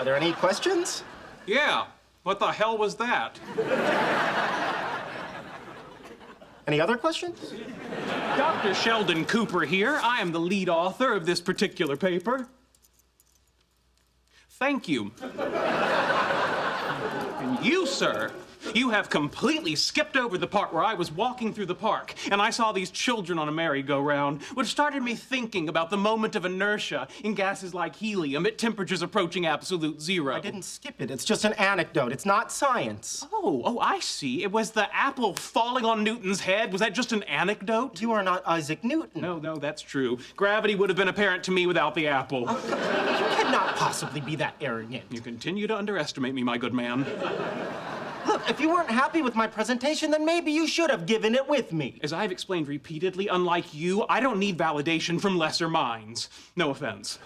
Are there any questions? Yeah. What the hell was that? Any other questions? Dr. Sheldon Cooper here. I am the lead author of this particular paper. Thank you. And you, sir, you have completely skipped over the part where I was walking through the park and I saw these children on a merry-go-round, which started me thinking about the moment of inertia in gases like helium at temperatures approaching absolute zero. I didn't skip it. It's just an anecdote. It's not science. Oh, I see. It was the apple falling on Newton's head. Was that just an anecdote? You are not Isaac Newton. No, that's true. Gravity would have been apparent to me without the apple. You cannot possibly be that arrogant. You continue to underestimate me, my good man. Look, if you weren't happy with my presentation, then maybe you should have given it with me. As I've explained repeatedly, unlike you, I don't need validation from lesser minds. No offense.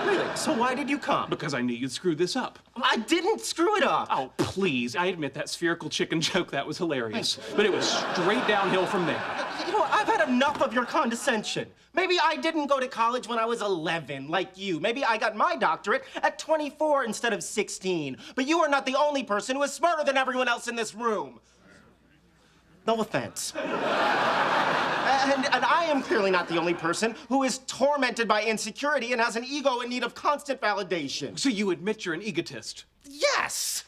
Really? So why did you come? Because I knew you'd screw this up. I didn't screw it up. Oh, please. I admit that spherical chicken joke, that was hilarious. But it was straight downhill from there. You know, I've had enough of your condescension. Maybe I didn't go to college when I was 11, like you. Maybe I got my doctorate at 24 instead of 16. But you are not the only person who is smarter than everyone else in this room. No offense. And I am clearly not the only person who is tormented by insecurity and has an ego in need of constant validation. So you admit you're an egotist? Yes!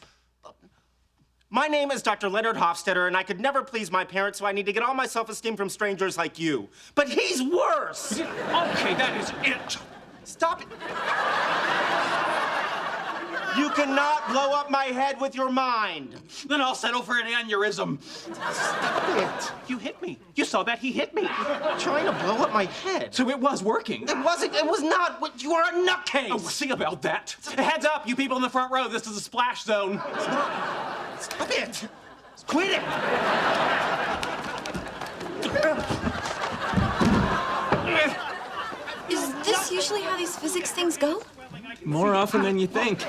My name is Dr. Leonard Hofstetter, and I could never please my parents, so I need to get all my self-esteem from strangers like you. But he's worse! Okay, that is it. Stop it. You cannot blow up my head with your mind. Then I'll settle for an aneurysm. Stop it. You hit me. You saw that? He hit me. You're trying to blow up my head. So it was working. It wasn't. It was not. You are a nutcase. Oh, we'll see about that. Heads up, you people in the front row. This is a splash zone. Stop it. Quit it. Is this usually how these physics things go? More often than you think.